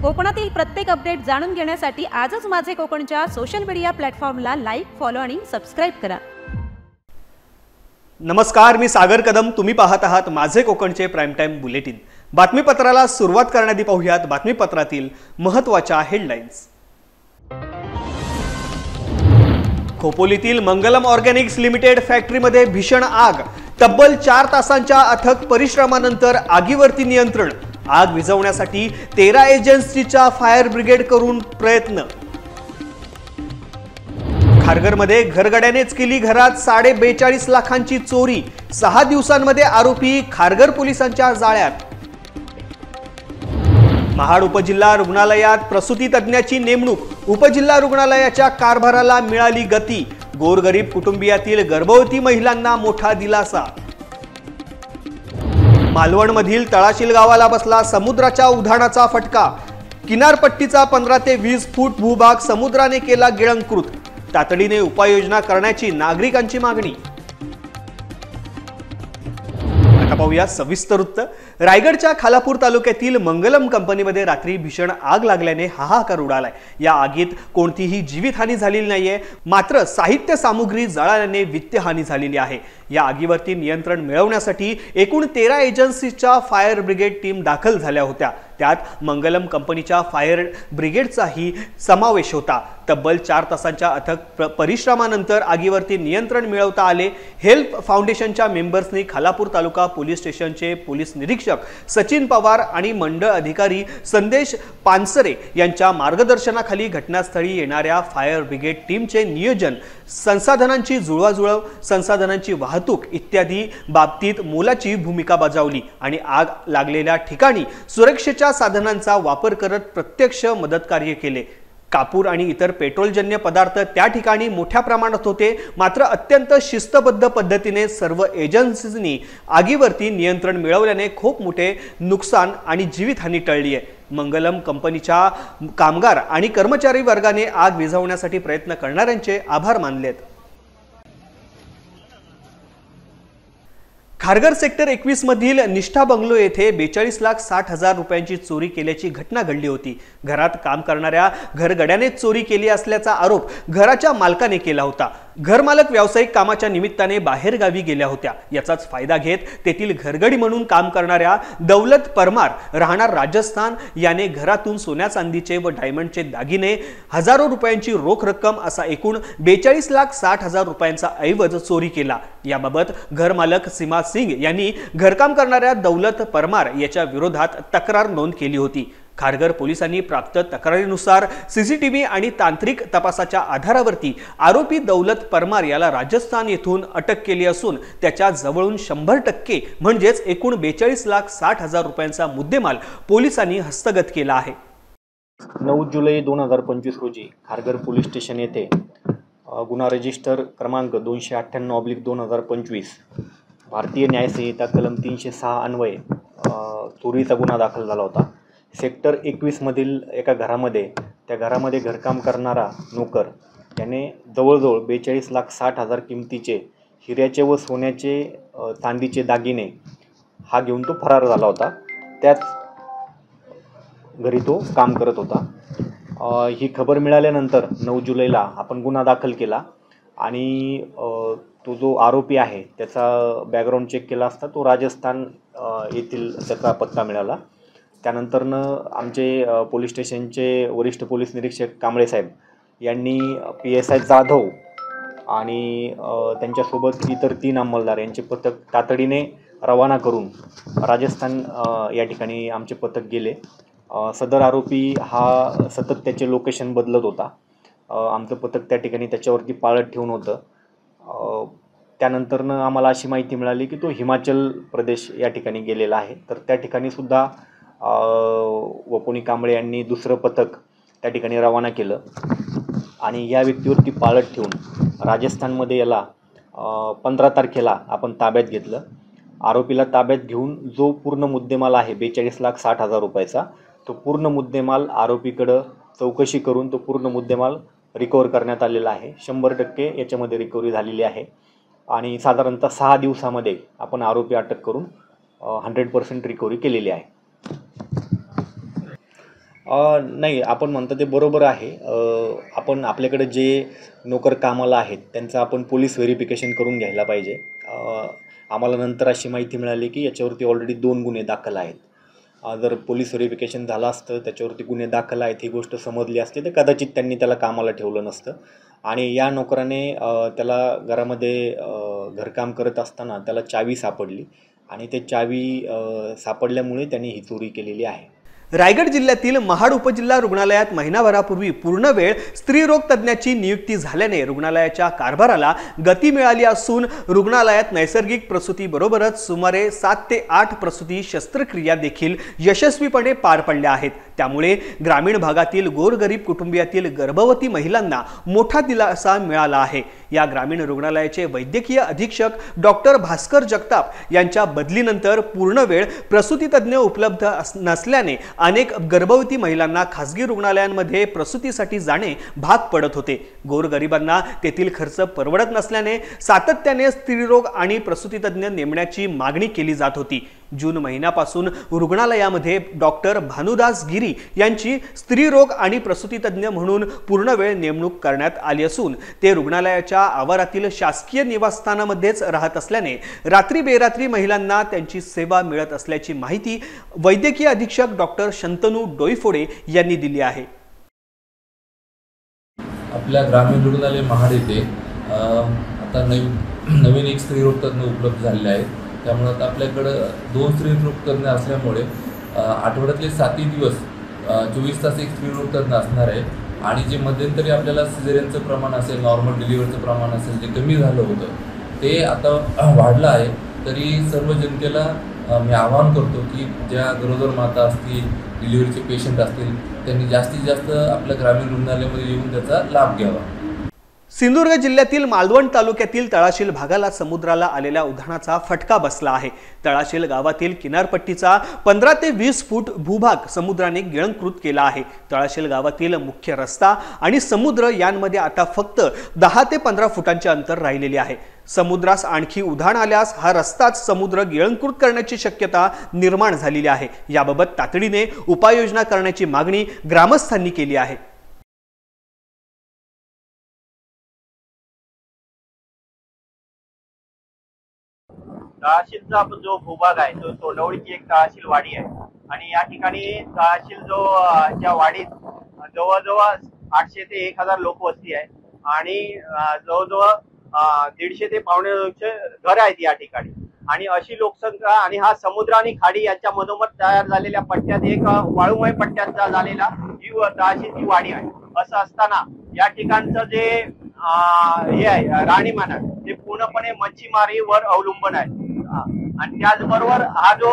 कोकणातील प्रत्येक अपडेट जाणून घेण्यासाठी आजच माझे कोकणच्या सोशल मीडिया प्लॅटफॉर्मला लाईक, फॉलो आणि सबस्क्राइब करा। नमस्कार, मी सागर कदम। तुम्ही पाहत आहात माझे कोकणचे प्राइम टाइम बुलेटिन। बातमीपत्राला सुरुवात करण्याआधी पाहूयात बातमीपत्रातील महत्त्वाच्या हेडलाईन्स। खोपोलीतील मंगलम ऑर्गॅनिक्स लिमिटेड फॅक्टरीमध्ये भीषण आग। तब्बल 4 तासांच्या अथक परिश्रमानंतर आगीवरती नियंत्रण। आग विझवण्यासाठी 13 एजन्सीच्या फायर ब्रिगेड करून प्रयत्न। खारघरमध्ये घरगड्यानेच केली घरात 42.5 लाखांची चोरी। 6 दिवसांमध्ये आरोपी खारघर पोलिसांच्या जाळ्यात। महाड उपजिल्हा रुग्णालयात प्रसूती तज्ञाची नेमणूक। उपजिल्हा रुग्णालयाच्या कारभाराला मिळाली गती। गोरगरीब कुटुंबियातील गर्भवती महिलांना मोठा दिलासा। मालवणमधील तळाशील गावाला बसला समुद्राच्या उधाणाचा फटका। किनारपट्टीचा 15 ते 20 फूट भूभाग समुद्राने केला गिळंकृत। तातडीने उपाययोजना करण्याची नागरिकांची मागणी। आता पाहूया सविस्तर वृत्त। रायगडच्या खालापूर तालुक्यातील मंगलम कंपनीमध्ये रात्री भीषण आग लागल्याने हाहाकार उडालाय। या आगीत कोणतीही जीवितहानी झालेली नाहीये, मात्र साहित्य सामुग्री जळाल्याने वित्तहानी झालेली आहे। या आगीवरती नियंत्रण मिळवण्यासाठी एकूण 13 एजन्सीच्या फायर ब्रिगेड टीम दाखल झाल्या होत्या। त्यात मंगलम कंपनीच्या फायर ब्रिगेडचाही समावेश होता। तब्बल 4 तासांच्या अथक परिश्रमानंतर आगीवरती नियंत्रण मिळवता आले। हेल्प फाउंडेशनच्या मेंबर्सनी खालापूर तालुका पोलीस स्टेशनचे पोलीस निरीक्षक सचिन पवार आणि मंडळ अधिकारी संदेश पानसरे यांच्या मार्गदर्शनाखाली घटनास्थळी येणाऱ्या फायर ब्रिगेड टीमचे नियोजन, संसाधनांची जुळवाजुळव, संसाधनांची वाहतूक इत्यादी बाबतीत मोलाची भूमिका बजावली आणि आग लागलेल्या ठिकाणी सुरक्षेच्या साधनांचा वापर करत प्रत्यक्ष मदतकार्य केले। कापूर आणि इतर पेट्रोलजन्य पदार्थ त्या ठिकाणी मोठ्या प्रमाणात होते, मात्र अत्यंत शिस्तबद्ध पद्धतीने सर्व एजन्सींनी आगीवरती नियंत्रण मिळवल्याने खूप मोठे नुकसान आणि जीवितहानी टळली आहे। मंगलम कंपनीच्या कामगार आणि कर्मचारी वर्गाने आग विझवण्यासाठी प्रयत्न करणाऱ्यांचे आभार मानलेत। खारघर सेक्टर 21 मधील निष्ठा बंगलो येथे 42,60,000 रुपयांची चोरी केल्याची घटना घडली होती। घरात काम करणाऱ्या घरगड्याने चोरी केली असल्याचा आरोप घराच्या मालकाने केला होता। घरमालक व्यावसायिक कामाच्या निमित्ताने बाहेर गावी गेल्या होत्या। याचाच फायदा घेत तेथील घरगडी म्हणून काम करणाऱ्या दौलत परमार राहणार राजस्थान याने घरातून सोन्या चांदीचे व डायमंडचे दागिने, हजारो रुपयांची रोख रक्कम असा एकूण 42,60,000 रुपयांचा ऐवज चोरी केला। याबाबत घरमालक सीमा सिंग यांनी घरकाम करणाऱ्या दौलत परमार याच्या विरोधात तक्रार नोंद केली होती। खारघर पोलिसांनी प्राप्त तक्रारीनुसार सीसीटीव्ही आणि तांत्रिक तपासाच्या आधारावरती आरोपी दौलत परमार याला राजस्थान येथून अटक केली असून त्याच्या जवळून 100% म्हणजेच एकूण 42,60,000 रुपयांचा मुद्देमाल पोलिसांनी हस्तगत केला आहे। 9 जुलै 2025 रोजी खारघर पोलीस स्टेशन येथे गुन्हा रजिस्टर क्रमांक 298/2025 भारतीय न्याय संहिता कलम 306 अन्वये चोरीचा गुन्हा दाखल झाला होता। सेक्टर 21 मधील एका घरामध्ये त्या घरामध्ये घरकाम करणारा नोकर याने जवळजवळ 42,60,000 किमतीचे हिऱ्याचे व सोन्याचे चांदीचे दागिने हा घेऊन तो फरार झाला होता। त्याच घरी तो काम करत होता। ही खबर मिळाल्यानंतर 9 जुलैला आपण गुन्हा दाखल केला आणि तो जो आरोपी आहे त्याचा बॅकग्राऊंड चेक केला असता तो राजस्थान येथील त्याचा पत्ता मिळाला। त्यानंतरनं आमचे पोलीस स्टेशनचे वरिष्ठ पोलीस निरीक्षक कांबळे साहेब यांनी PSI जाधव आणि त्यांच्यासोबत इतर 3 अंमलदार यांचे पथक तातडीने रवाना करून राजस्थान या ठिकाणी आमचे पथक गेले। सदर आरोपी हा सतत त्याचे लोकेशन बदलत होता। आमचं पथक त्या ठिकाणी त्याच्यावरती पाळत ठेवून होतं। त्यानंतरनं आम्हाला अशी माहिती मिळाली की तो हिमाचल प्रदेश या ठिकाणी गेलेला आहे। तर त्या ठिकाणी सुद्धा वपोनी कांबळे यांनी दुसरं पथक त्या ठिकाणी रवाना केलं आणि या व्यक्तीवरती पाळत ठेवून राजस्थानमध्ये याला 15 तारखेला आपण ताब्यात घेतलं। आरोपीला ताब्यात घेऊन जो पूर्ण मुद्देमाल आहे 42,60,000 रुपयाचा तो पूर्ण मुद्देमाल आरोपीकडं चौकशी करून तो पूर्ण मुद्देमाल रिकवर करण्यात आलेला आहे। 100% याच्यामध्ये रिकव्हरी झालेली आहे आणि साधारणतः 6 दिवसामध्ये आपण आरोपी अटक करून 100% रिकव्हरी केलेली आहे। नाही, आपण म्हणतो ते बरोबर आहे. आपण आपल्याकडे जे नोकर कामाला आहेत त्यांचं आपण पोलीस व्हेरिफिकेशन करून घ्यायला पाहिजे. आम्हाला नंतर अशी माहिती मिळाली की याच्यावरती ऑलरेडी 2 गुन्हे दाखल आहेत. जर पोलीस व्हेरिफिकेशन झालं असतं, त्याच्यावरती गुन्हे दाखल आहेत ही गोष्ट समजली असते तर कदाचित त्यांनी त्याला कामाला ठेवलं नसतं. आणि या नोकराने त्याला घरामध्ये घरकाम करत असताना त्याला चावी सापडली आणि ते चावी सापडल्यामुळे त्यांनी ही चोरी केलेली आहे. रायगड जिल्ह्यातील महाड उपजिल्हा रुग्णालयात महिनाभरापूर्वी पूर्णवेळ स्त्रीरोग तज्ज्ञाची नियुक्ती झाल्याने रुग्णालयाच्या कारभाराला गती मिळाली असून रुग्णालयात नैसर्गिक प्रसूतीबरोबरच सुमारे 7 ते 8 प्रसूती शस्त्रक्रिया देखील यशस्वीपणे पार पडल्या आहेत. त्यामुळे ग्रामीण भागातील गोरगरीब कुटुंबियातील गर्भवती महिलांना मोठा दिलासा मिळाला आहे. या ग्रामीण रुग्णालयाचे वैद्यकीय अधीक्षक डॉक्टर भास्कर जगताप यांच्या बदलीनंतर पूर्णवेळ प्रसूती तज्ज्ञ उपलब्ध नसल्याने अनेक गर्भवती महिलांना खासगी रुग्णालयांमध्ये प्रसूतीसाठी जाणे भाग पडत होते. गोरगरिबांना तेथील खर्च परवडत नसल्याने सातत्याने स्त्रीरोग आणि प्रसूती तज्ज्ञ नेमण्याची मागणी केली जात होती. जून महिन्यापासून रुग्णालयामध्ये डॉक्टर भानुदास गिरी यांची स्त्रीरोग आणि प्रसूती तज्ज्ञ म्हणून पूर्णवेळ नेमणूक करण्यात आली असून ते रुग्णालयाच्या आवारातील शासकीय निवासस्थानामध्येच राहत असल्याने रात्री बेरात्री महिलांना त्यांची सेवा मिळत असल्याची माहिती वैद्यकीय अधीक्षक डॉक्टर शंतनू डोईफोडे यांनी दिली आहे. आपल्या ग्रामीण रुग्णालय महाड येथे आता नवीन एक स्त्रीरोग तज्ज्ञ उपलब्ध झालेले आहेत. त्यामुळे आता आपल्याकडं 2 स्त्रीरोग तज्ज्ञ असल्यामुळे आठवड्यातले 7 दिवस 24 तास एक स्त्रीरोग तज्ज्ञ असणार आहे. आणि जे मध्यंतरी आपल्याला सिझेरियनचं प्रमाण असेल, नॉर्मल डिलिव्हरीचं प्रमाण असेल, जे कमी झालं होतं ते आता वाढलं आहे. तरी सर्व जनतेला मी आवाहन करतो की ज्या गरोदर माता असतील, डिलिव्हरीचे पेशंट असतील, त्यांनी जास्तीत जास्त आपल्या ग्रामीण रुग्णालयामध्ये येऊन त्याचा लाभ घ्यावा. सिंधुदुर्ग जिल्ह्यातील मालवण तालुक्यातील तळाशील भागाला समुद्राला आलेल्या उधाणाचा फटका बसला आहे. तळाशील गावातील किनारपट्टीचा 15 ते 20 फूट भूभाग समुद्राने गिळंकृत केला आहे. तळाशील गावातील मुख्य रस्ता आणि समुद्र यांमध्ये आता फक्त 10 ते 15 फुटांचे अंतर राहिलेले आहे. समुद्रास आणखी उधाण आल्यास हा रस्ताच समुद्र गिळंकृत करण्याची शक्यता निर्माण झालेली आहे. याबाबत तातडीने उपाययोजना करण्याची मागणी ग्रामस्थांनी केली आहे. तळाशीलचा जो भूभाग आहे तो तोंडवळीची एक तळाशील वाडी आहे आणि या ठिकाणी तळाशील ज्या वाडीत जवळजवळ 800 ते 1000 लोकवस्ती आहे आणि जवळजवळ 150 ते 250 घर आहेत या ठिकाणी. आणि अशी लोकसंख्या आणि हा समुद्र आणि खाडी यांच्या मधोमध तयार झालेल्या पट्ट्यात एक वाळूमय पट्ट्याचा झालेला ही तळाशीलची वाडी आहे. असं असताना या ठिकाणचं जे हे आहे राहणीमान आहे ते पूर्णपणे मच्छीमारीवर अवलंबून आहे. आणि त्याचबरोबर हा जो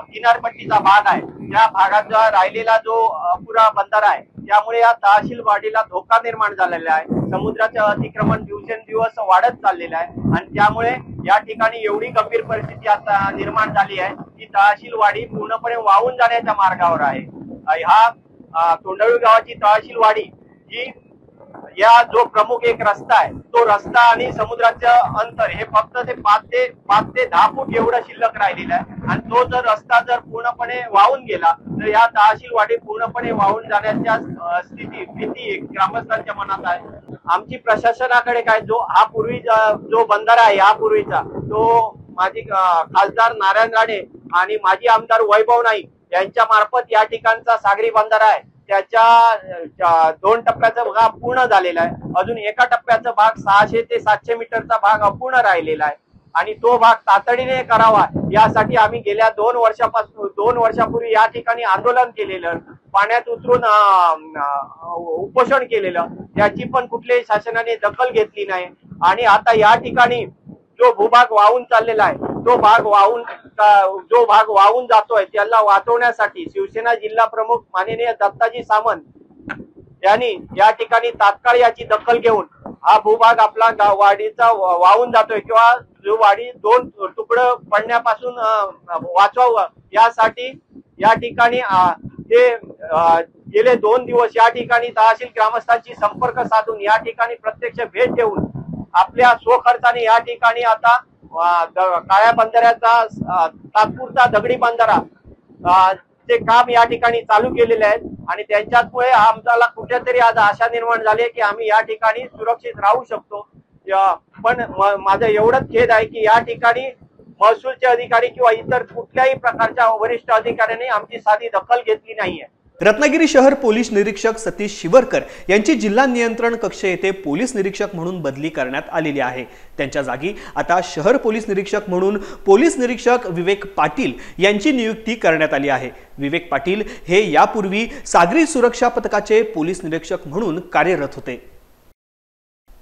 किनारपट्टीचा भाग आहे त्या भागाचा राहिलेला जो अपुरा बंधारा आहे त्यामुळे या तळाशील वाडीला धोका निर्माण झालेला आहे. समुद्राचं अतिक्रमण दिवसेंदिवस वाढत चाललेलं आहे आणि त्यामुळे या ठिकाणी एवढी गंभीर परिस्थिती आता निर्माण झाली आहे की तळाशील वाडी पूर्णपणे वाहून जाण्याच्या मार्गावर आहे. हा तोंडवळी गावाची तळाशील वाडी ही या जो प्रमुख एक रस्ता आहे तो रस्ता आणि समुद्राचं अंतर हे फक्त ते 5 ते 10 फूट एवढं शिल्लक राहिलेलं आहे. आणि तो जर रस्ता जर पूर्णपणे वाहून गेला तर या तळाशील वाडी पूर्णपणे वाहून जाण्याच्या भीती ग्रामस्थांच्या मनात आहे. आमची प्रशासनाकडे काय हा पूर्वी जो बंधारा आहे यापूर्वीचा तो माजी खासदार नारायण राणे आणि माजी आमदार वैभव नाईक यांच्या मार्फत या ठिकाणचा सागरी बंधारा आहे त्याच्या 2 टप्प्याचा भाग पूर्ण झालेला आहे. अजून एका टप्प्याचा भाग 600 ते 700 मीटरचा भाग अपूर्ण राहिलेला आहे आणि तो भाग तातडीने करावा यासाठी आम्ही गेल्या 2 वर्षापूर्वी या ठिकाणी आंदोलन केलेलं, पाण्यात उतरून उपोषण केलेलं, त्याची पण कुठल्याही शासनाने दखल घेतली नाही. आणि आता या ठिकाणी जो भूभाग वाहून चाललेला आहे जो भाग वाहून जातोय त्याला वाचवण्यासाठी शिवसेना जिल्हा प्रमुख माननीय दत्ताजी सामंत यांनी या ठिकाणी तात्काळ याची दखल घेऊन हा भूभाग आपला वाडीचा वाहून जातोय किंवा जो वाडी 2 तुकडं पडण्यापासून वाचवावं यासाठी या ठिकाणी ते गेले 2 दिवस या ठिकाणी तहसील ग्रामस्थांची संपर्क साधून या ठिकाणी प्रत्यक्ष भेट देऊन आपल्या स्वखर्चाने या ठिकाणी आता काळ्या बंधाऱ्याचा तात्पुरता दगडी बंधारा ते काम या ठिकाणी चालू केलेले आहेत आणि त्यांच्यामुळे आम्हाला कुठेतरी आज आशा निर्माण झाली आहे की आम्ही या ठिकाणी सुरक्षित राहू शकतो। पण माझं एवढंच खेद आहे की या ठिकाणी महसूलचे अधिकारी किंवा इतर कुठल्याही प्रकारच्या वरिष्ठ अधिकाऱ्यांनी आमची साधी दखल घेतली नाहीये। रत्नागिरी शहर पोलीस निरीक्षक सतीश शिवरकर यांची जिल्हा नियंत्रण कक्ष येथे पोलीस निरीक्षक म्हणून बदली करण्यात आलेली आहे। त्यांच्या जागी आता शहर पोलीस निरीक्षक म्हणून पोलीस निरीक्षक विवेक पाटील यांची नियुक्ती करण्यात आली आहे। विवेक पाटील हे यापूर्वी सागरी सुरक्षा पथकाचे पोलीस निरीक्षक म्हणून कार्यरत होते।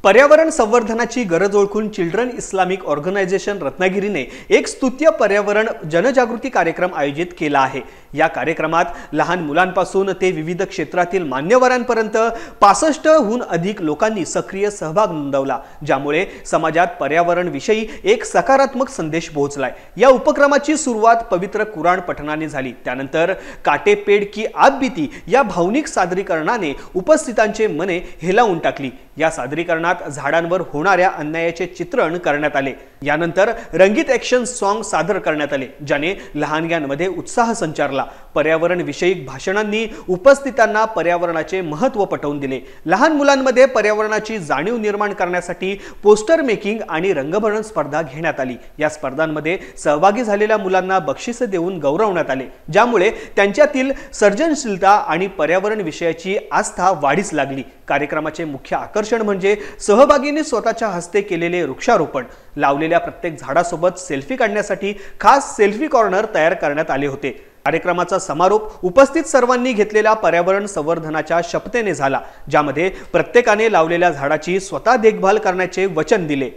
पर्यावरण संवर्धनाची गरज ओळखून चिल्ड्रन इस्लामिक ऑर्गनायझेशन रत्नागिरीने एक स्तुत्य पर्यावरण जनजागृती कार्यक्रम आयोजित केला आहे। या कार्यक्रमात लहान मुलांपासून ते विविध क्षेत्रातील मान्यवरांपर्यंत 65हून अधिक लोकांनी सक्रिय सहभाग नोंदवला, ज्यामुळे समाजात पर्यावरण विषयी एक सकारात्मक संदेश पोहोचलाय। या उपक्रमाची सुरुवात पवित्र कुराण पठणाने झाली। त्यानंतर काटे पेड़ की आप बीती या भावनिक सादरीकरणाने उपस्थितांचे मने हेलावून टाकली। या सादरीकरणात झाडांवर होणाऱ्या अन्यायाचे चित्रण करण्यात आले। यानंतर रंगीत ॲक्शन सॉन्ग सादर करण्यात आले, ज्याने लहानग्यांमध्ये उत्साह संचारला। पर्यावरण विषयक भाषणांनी उपस्थितांना पर्यावरणाचे महत्त्व पटवून दिले। लहान मुलांमध्ये पर्यावरणाची जाणीव निर्माण करण्यासाठी पोस्टर मेकिंग आणि रंगभरण स्पर्धा घेण्यात आली। या स्पर्धांमध्ये सहभागी झालेल्या मुलांना बक्षिसे देऊन गौरवण्यात आले, ज्यामुळे त्यांच्यातील सर्जनशीलता आणि पर्यावरण विषयाची आस्था वाढीस लागली। कार्यक्रमाचे मुख्य आकर्षण म्हणजे सहभागींनी स्वतःच्या हस्ते केलेले वृक्षारोपण। लावलेल्या प्रत्येक झाडासोबत सेल्फी काढण्यासाठी खास सेल्फी कॉर्नर तयार करण्यात आले होते। कार्यक्रमाचा समारोप उपस्थित सर्वांनी घेतलेल्या पर्यावरण संवर्धनाच्या शपथेने झाला, ज्यामध्ये प्रत्येकाने लावलेल्या झाडाची स्वतः देखभाल करण्याचे वचन दिले।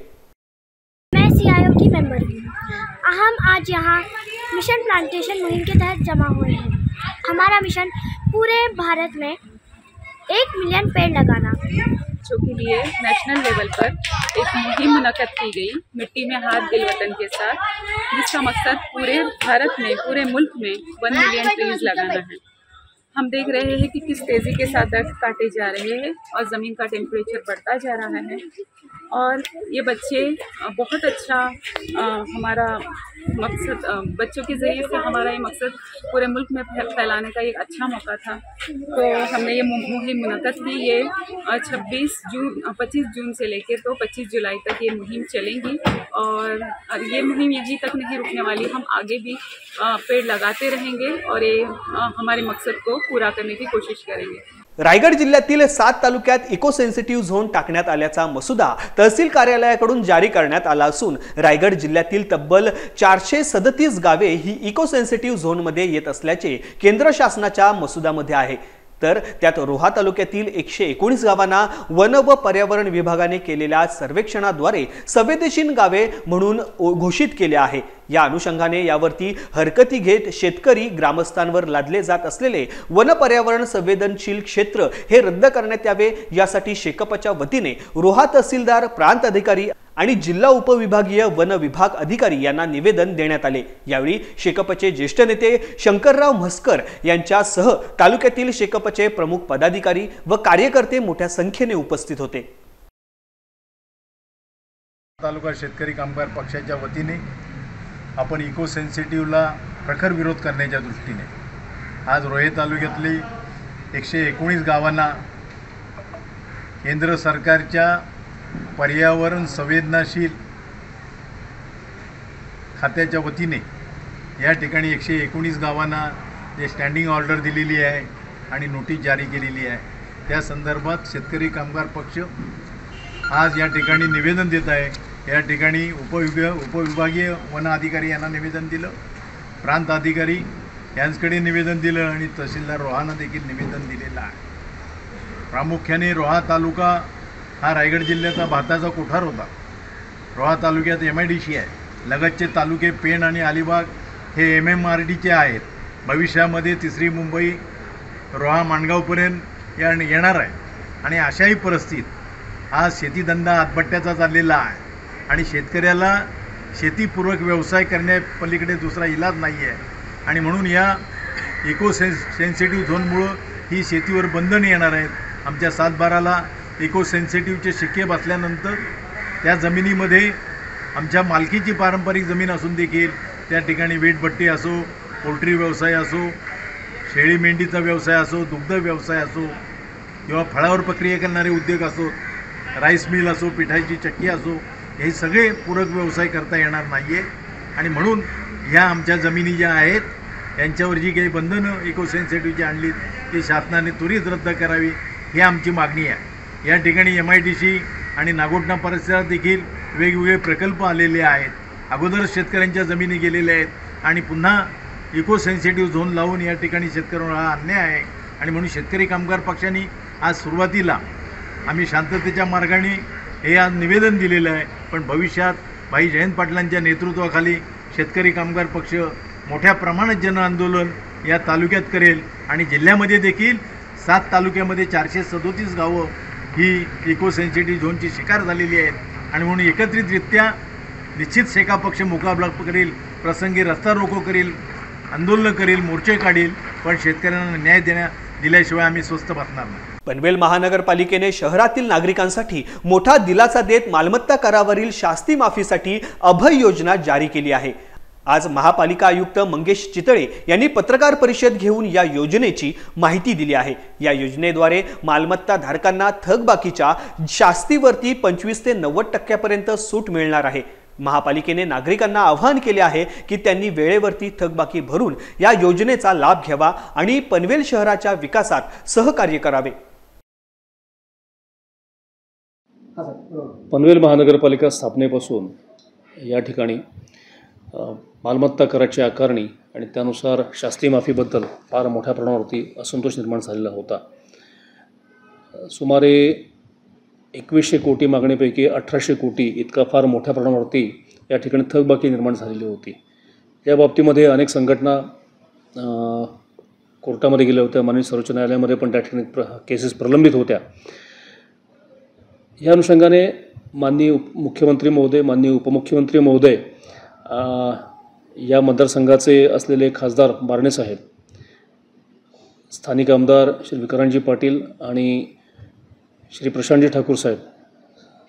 मैं CIO की मेंबर हूँ। हम आज यहाँ मिशन प्लांटेशन मुहिम के तहत जमा हुए हैं। हमारा मिशन पूरे भारत में 1 मिलियन पेड़ लगाना, बच्चों के लिए नेशनल लेवल पर एक मुहिम मुनक्कद की गई, मिट्टी में हाथ दिल वतन के साथ, जिसका मकसद पूरे भारत में, पूरे मुल्क में 1 मिलियन ट्रीज लगाना है। हम देख रहे हैं कि किस तेज़ी के साथ दरख्त काटे जा रहे हैं और ज़मीन का टेम्परेचर बढ़ता जा रहा है और ये बच्चे बहुत अच्छा हमारा मकसद, बच्चों के ज़रिए से हमारा ये मकसद पूरे मुल्क में फैलाने का एक अच्छा मौका था। तो हमने ये मुहिम मुनक्कद की। ये 25 जून से लेकर तो 25 जुलाई तक ये मुहिम चलेंगी और ये मुहिम यहीं तक नहीं रुकने वाली। हम आगे भी पेड़ लगाते रहेंगे और ये हमारे मकसद को पूरा करने की कोशिश करेंगे। रायगड जिल्ह्यातील 7 तालुक्यात इको सेन्सिटिव्ह झोन टाकण्यात आल्याचा मसुदा तहसील कार्यालयाकडून जारी करण्यात आला असून रायगड जिल्ह्यातील तब्बल 437 गावे ही इको सेन्सिटिव्ह झोनमध्ये येत असल्याचे केंद्र शासनाच्या मसुद्यामध्ये आहे। तर त्यात रोहा तालुक्यातील 119 गावांना वन व पर्यावरण विभागाने केलेल्या सर्वेक्षणाद्वारे संवेदनशील गावे म्हणून घोषित केले आहे। या अनुषंगाने यावरती हरकती घेत शेतकरी ग्रामस्थांवर लादले जात असलेले वन पर्यावरण संवेदनशील क्षेत्र हे रद्द करण्यात यावे, यासाठी शेकपच्या वतीने रोहा तहसीलदार, प्रांत अधिकारी आणि जिल्हा उपविभागीय वन विभाग अधिकारी यांना निवेदन देण्यात आले। यावेळी शेकपचे ज्येष्ठ नेते शंकरराव म्हस्कर यांच्यासह तालुक्यातील शेकपचे प्रमुख पदाधिकारी व कार्यकर्ते मोठ्या संख्येने उपस्थित होते। तालुका शेतकरी कामगार पक्षाच्या वतीने आपण इको सेन्सिटिव्हला प्रखर विरोध करण्याच्या दृष्टीने आज रोहे तालुक्यातली 119 गावांना केंद्र सरकारच्या पर्यावरण संवेदनशील खात्याच्या वतीने या ठिकाणी 119 गावांना जे स्टँडिंग ऑर्डर दिलेली आहे आणि नोटीस जारी केलेली आहे, त्या संदर्भात शेतकरी कामगार पक्ष आज या ठिकाणी निवेदन देत आहे। या ठिकाणी उपविभागीय वन अधिकारी यांना निवेदन दिलं, प्रांत अधिकारी यांच्याकडे निवेदन दिलं आणि तहसीलदार रोहाना देखील निवेदन दिलेलं आहे। प्रामुख्याने रोहा तालुका हा रायगड जिल्ह्याचा भाताचा कोठार होता। रोहा तालुक्यात MIDC आहे, लगतचे तालुके पेण आणि अलिबाग हे MMRDचे आहेत। भविष्यामध्ये 3री मुंबई रोहा माणगावपर्यंत येणार आहे आणि अशाही परिस्थितीत आज शेतीधंदा आतबट्ट्याचा चाललेला आहे आणि शेतकऱ्याला शेतीपूरक व्यवसाय करण्यापलीकडे दुसरा इलाज नाही आहे आणि म्हणून या इको सेन्सिटिव्ह झोनमुळं ही शेतीवर बंधन येणार आहेत। आमच्या 7/12ला इको सेन्सिटिव्हचे शिक्के बसल्यानंतर त्या जमिनीमध्ये आमच्या मालकीची पारंपरिक जमीन असून देखील त्या ठिकाणी वीटभट्टी असो, पोल्ट्री व्यवसाय असो, शेळी मेंढीचा व्यवसाय असो, दुग्ध व्यवसाय असो किंवा फळावर प्रक्रिया करणारे उद्योग असो, राईस मिल असो, पिठाची चक्की असो, हे सगळे पूरक व्यवसाय करता येणार नाही आहे. आणि म्हणून ह्या आमच्या जमिनी ज्या आहेत यांच्यावर जी काही बंधनं इको सेन्सिटिव्हची आणलीत ती शासनाने त्वरित रद्द करावी ही आमची मागणी आहे. या ठिकाणी MIDC आणि नागोठणा परिसरात देखील वेगवेगळे प्रकल्प आलेले आहेत. अगोदर शेतकऱ्यांच्या जमिनी गेलेल्या आहेत आणि पुन्हा इको सेन्सिटिव्ह झोन लावून या ठिकाणी शेतकऱ्यांवर हा अन्याय आहे. आणि म्हणून शेतकरी कामगार पक्षाने आज सुरुवातीला आम्ही शांततेच्या मार्गाने हे आज निवेदन दिलेलं आहे. पण भविष्यात भाई जयंत पाटलांच्या नेतृत्वाखाली शेतकरी कामगार पक्ष मोठ्या प्रमाणात जनआंदोलन या तालुक्यात करेल. आणि जिल्ह्यामध्ये देखील 7 तालुक्यामध्ये 437 गावं ही इको सेन्सिटिव्ह झोनची शिकार झालेली आहेत. आणि म्हणून एकत्रितरित्या निश्चित शेका पक्ष मुकाबला करेल, प्रसंगी रस्ता रोको करेल, आंदोलन करेल, मोर्चे काढेल, पण शेतकऱ्यांना न्याय दिल्याशिवाय आम्ही स्वस्थ बसणार नाही. पनवेल महानगरपालिकेने शहरातील नागरिकांसाठी मोठा दिलासा देत मालमत्ता करावरील शास्ती माफीसाठी अभय योजना जारी केली आहे. आज महापालिका आयुक्त मंगेश चितळे यांनी पत्रकार परिषद घेऊन या योजनेची माहिती दिली आहे. या योजनेद्वारे मालमत्ता धारकांना थकबाकीच्या शास्तीवरती 25 ते 90% सूट मिळणार आहे. महापालिकेने नागरिकांना आवाहन केले आहे की त्यांनी वेळेवरती थकबाकी भरून या योजनेचा लाभ घ्यावा आणि पनवेल शहराच्या विकासात सहकार्य करावे. पनवेल महानगरपालिका स्थापनेपासून या ठिकाणी मालमत्ता कराची आकारणी आणि त्यानुसार शास्ती माफीबद्दल फार मोठ्या प्रमाणावरती असंतोष निर्माण झालेला होता. सुमारे 2100 कोटी मागणीपैकी 1800 कोटी इतका फार मोठ्या प्रमाणावरती या ठिकाणी थकबाकी निर्माण झालेली होती. या बाबतीमध्ये अनेक संघटना कोर्टामध्ये गेल्या होत्या, माननीय सर्वोच्च न्यायालयामध्ये पण त्या ठिकाणी केसेस प्रलंबित होत्या. या अनुषंगाने माननीय मुख्यमंत्री महोदय, माननीय उपमुख्यमंत्री महोदय, या मतदारसंघाचे असलेले खासदार बारणे साहेब, स्थानिक आमदार श्री विक्रांतजी पाटील आणि श्री प्रशांतजी ठाकूर साहेब,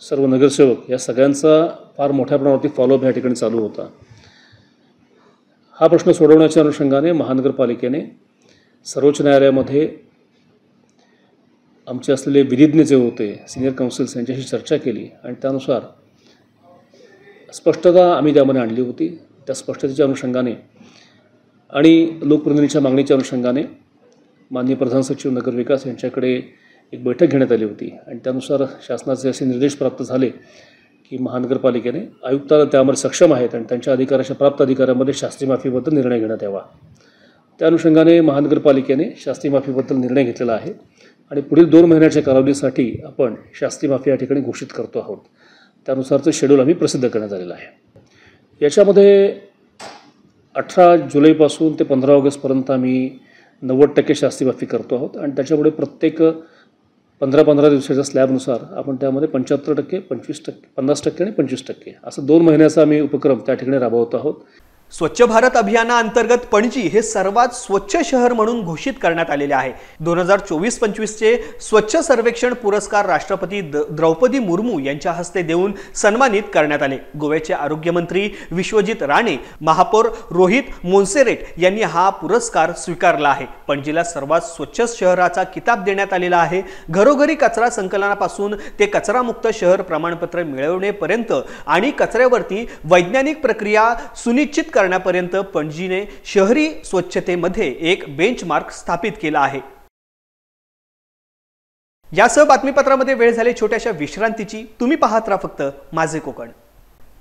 सर्व नगरसेवक या सगळ्यांचा फार मोठ्या प्रमाणावरती फॉलोअप या ठिकाणी चालू होता. हा प्रश्न सोडवण्याच्या अनुषंगाने महानगरपालिकेने सर्वोच्च न्यायालयामध्ये आमचे असलेले विधिज्ञ जे होते, सिनियर काउन्सिल्स, यांच्याशी चर्चा केली आणि त्यानुसार स्पष्टता आम्ही त्यामध्ये आणली होती. त्या स्पष्टतेच्या अनुषंगाने आणि लोकप्रतिनिधींच्या मागणीच्या अनुषंगाने माननीय प्रधान सचिव नगरविकास यांच्याकडे एक बैठक घेण्यात आली होती आणि त्यानुसार शासनाचे असे निर्देश प्राप्त झाले की महानगरपालिकेने आयुक्ताला त्यामध्ये सक्षम आहेत आणि त्यांच्या अधिकाराच्या प्राप्त अधिकारामध्ये शास्ती माफीबद्दल निर्णय घेण्यात यावा. त्या अनुषंगाने महानगरपालिकेने शास्ती माफीबद्दल निर्णय घेतलेला आहे आणि पुढील 2 महिन्याच्या कालावधीसाठी आपण शास्ती माफी या ठिकाणी घोषित करतो आहोत. त्यानुसारचं शेड्यूल आम्ही प्रसिद्ध करण्यात आलेलं आहे. याच्यामध्ये 18 जुलैपासून ते 15 ऑगस्टपर्यंत आम्ही 90% शास्ती माफी करतो आहोत आणि त्याच्यापुढे प्रत्येक 15-15 दिवसाच्या स्लॅबनुसार आपण त्यामध्ये 75%, 25%, 50% आणि 25% असं 2 महिन्याचा आम्ही उपक्रम त्या ठिकाणी राबवत आहोत. स्वच्छ भारत अभियानाअंतर्गत पणजी हे सर्वात स्वच्छ शहर म्हणून घोषित करण्यात आलेले आहे. 2024-25 चे स्वच्छ सर्वेक्षण पुरस्कार राष्ट्रपती द्रौपदी मुर्मू यांच्या हस्ते देऊन सन्मानित करण्यात आले. गोव्याचे आरोग्यमंत्री विश्वजित राणे, महापौर रोहित मोन्सेरेट यांनी हा पुरस्कार स्वीकारला आहे. पणजीला सर्वात स्वच्छ शहराचा किताब देण्यात आलेला आहे. घरोघरी कचरा संकलनापासून ते कचरामुक्त शहर प्रमाणपत्र मिळवण्यापर्यंत आणि कचऱ्यावरती वैज्ञानिक प्रक्रिया सुनिश्चित करण्यापर्यंत पणजीने शहरी स्वच्छतेमध्ये एक बेंचमार्क स्थापित केला आहे. यासह बातमीपत्रामध्ये वेळ झाली छोट्याशा विश्रांतीची. तुम्ही पाहत राहा फक्त माझे कोकण.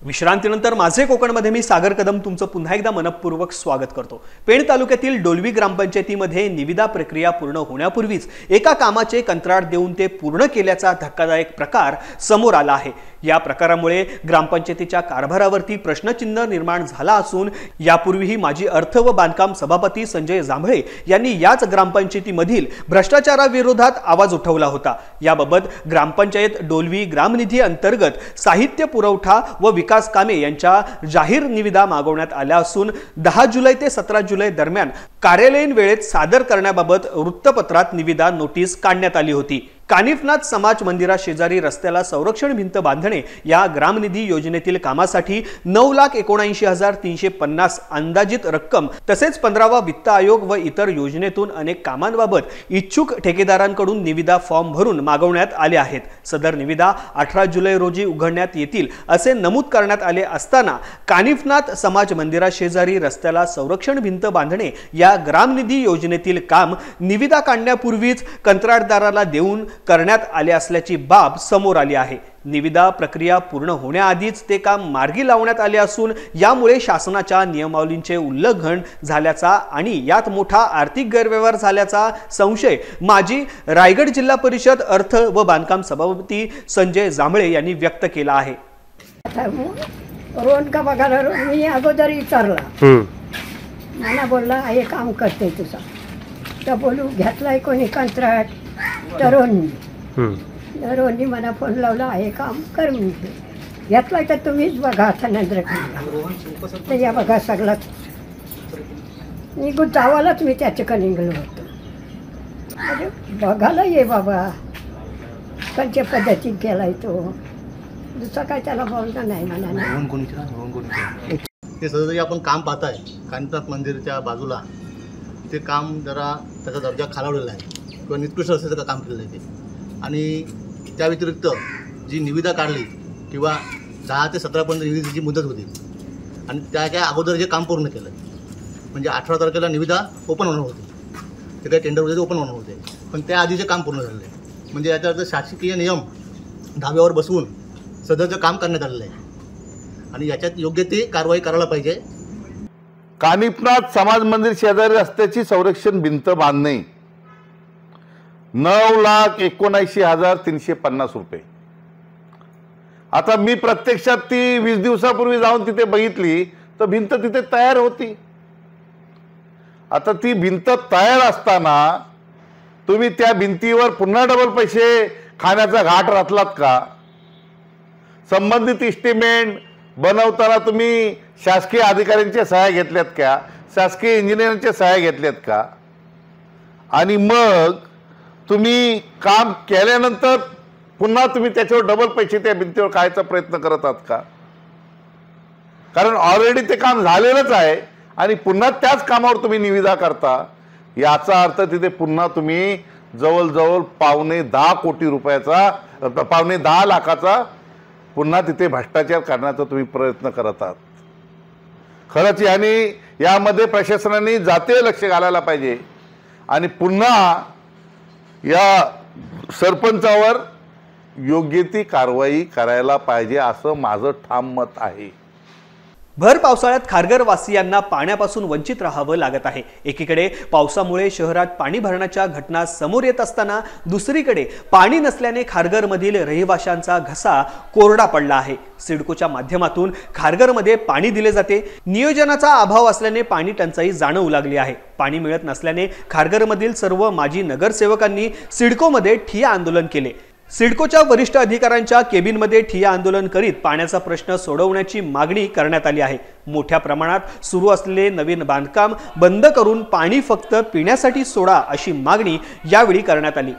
विश्रांतीनंतर माझे कोकणमध्ये मी सागर कदम तुमचं पुन्हा एकदा मनपूर्वक स्वागत करतो. पेण तालुक्यातील डोलवी ग्रामपंचायतीमध्ये निविदा प्रक्रिया पूर्ण होण्यापूर्वीच एका कामाचे कंत्राट देऊन ते पूर्ण केल्याचा धक्कादायक प्रकार समोर आला आहे. या प्रकारामुळे ग्रामपंचायतीच्या कारभारावरती प्रश्नचिन्ह निर्माण झाला असून यापूर्वीही माजी अर्थ व बांधकाम सभापती संजय जांभळे यांनी याच ग्रामपंचायतीमधील भ्रष्टाचाराविरोधात आवाज उठवला होता. याबाबत ग्रामपंचायत डोलवी ग्रामनिधी अंतर्गत साहित्य पुरवठा व विकास कामे यांच्या जाहीर निविदा मागवण्यात आल्या असून 10 जुलै ते 17 जुलै दरम्यान कार्यालयीन वेळेत सादर करण्याबाबत वृत्तपत्रात निविदा नोटीस काढण्यात आली होती. कानिफनाथ समाज मंदिरा शेजारी रस्त्याला संरक्षण भिंत बांधणे या ग्रामनिधी योजनेतील कामासाठी 9,79,350 अंदाजित रक्कम तसेच 15वा वित्त आयोग व इतर योजनेतून अनेक कामांबाबत इच्छुक ठेकेदारांकडून निविदा फॉर्म भरून मागवण्यात आले आहेत। सदर निविदा 18 जुलै रोजी उघडण्यात येतील असे नमूद करण्यात आले असताना कानिफनाथ समाज मंदिरा शेजारी रस्त्याला संरक्षण भिंत बांधणे या ग्रामनिधी योजनेतील काम निविदा काढण्यापूर्वीच कंत्राटदाराला देऊन करण्यात आले असल्याची बाब समोर आली आहे। निविदा प्रक्रिया पूर्ण होण्याआधीच ते काम मार्गी लावण्यात आले असून यामुळे शासनाच्या नियमावलींचे उल्लंघन झाल्याचा आणि यात मोठा आर्थिक गैरव्यवहार झाल्याचा संशय माजी रायगड जिल्हा परिषद अर्थ व बांधकाम सभापती संजय जांभळे यांनी व्यक्त केला आहे। रोड का बघायला मी अगोदर विचारला, मला बोलला हे काम करते तुझा, तर बोलू घेतलाय कोणी कंत्राट, तरुणी मला फोन लावला हे काम कर म्हणते, घेतलाय तर तुम्हीच बघा तर या बघा सगळाच निघून जावालाच मी त्याच्याकडे निघलो होतो। अरे बघायला ये बाबा कोणत्या पद्धतीत केलाय तो, दुसरा काय त्याला बोलता नाही म्हणा। ते सध्या जे आपण काम पाहताय कानिफनाथ मंदिरच्या बाजूला ते काम जरा त्याचा दर्जा खालावलेला आहे किंवा निकृष्ट असल्याचं काम केलेलं आहे ते, आणि त्या व्यतिरिक्त जी निविदा काढली किंवा 10 ते 17पर्यंत निविदेची मुदत होती आणि त्या अगोदर जे काम पूर्ण केलं म्हणजे 18 तारखेला निविदा ओपन होणार होती, ते काही टेंडर वगैरे ओपन होणार होते, पण त्या आधीचे काम पूर्ण झालेलं आहे। म्हणजे याचा अर्थ शासकीय नियम धाब्यावर बसवून सदरचं काम करण्यात आलेलं आहे आणि याच्यात योग्य ती कारवाई करायला पाहिजे। कानिफनाथ समाज मंदिर शेजारी रस्त्याची संरक्षण भिंत बांधणे 9,79,350 रुपये। आता मी प्रत्यक्षात ती 20 दिवसापूर्वी जाऊन तिथे बघितली तर भिंत तिथे तयार होती। आता ती भिंत तयार असताना तुम्ही त्या भिंतीवर पुन्हा डबल पैसे खाण्याचा घाट रचलात का? संबंधित इस्टिमेट बनवताना तुम्ही शासकीय अधिकाऱ्यांच्या सह्या घेतल्यात का? शासकीय इंजिनियरांच्या सह्या घेतल्यात का? आणि मग तुम्ही काम केल्यानंतर पुन्हा तुम्ही त्याच्यावर डबल पैसे त्या भिंतीवर खायचा प्रयत्न करत आहात का? कारण ऑलरेडी ते काम झालेलंच आहे आणि पुन्हा त्याच कामावर तुम्ही निविदा करता, याचा अर्थ तिथे पुन्हा तुम्ही जवळजवळ 9.25 कोटी रुपयाचा 9.25 लाखाचा पुन्हा तिथे भ्रष्टाचार करण्याचा तुम्ही प्रयत्न करत आहात। खरंच यामध्ये प्रशासनाने जातीय लक्ष घालायला पाहिजे आणि पुन्हा या सरपंचावर योग्य ती कारवाई करायला पाहिजे असं माझं ठाम मत आहे। भर पावसाळ्यात खारघर वासियांना पाण्यापासून वंचित राहावं लागत आहे। एकीकडे पावसामुळे शहरात पाणी भरण्याच्या घटना समोर येत असताना दुसरीकडे पाणी नसल्याने खारघरमधील रहिवाशांचा घसा कोरडा पडला आहे। सिडकोच्या माध्यमातून खारघरमध्ये पाणी दिले जाते, नियोजनाचा अभाव असल्याने पाणी टंचाई जाणवू लागली आहे। पाणी मिळत नसल्याने खारघरमधील सर्व माजी नगरसेवकांनी सिडकोमध्ये ठिय्या आंदोलन केले। सिडकोच्या वरिष्ठ अधिकाऱ्यांच्या केबिनमध्ये ठिय्या आंदोलन करीत पाण्याचा प्रश्न सोडवण्याची मागणी करण्यात आली आहे। मोठ्या प्रमाणात सुरू असलेले नवीन बांधकाम बंद करून पाणी फक्त पिण्यासाठी सोडा अशी मागणी यावेळी करण्यात आली।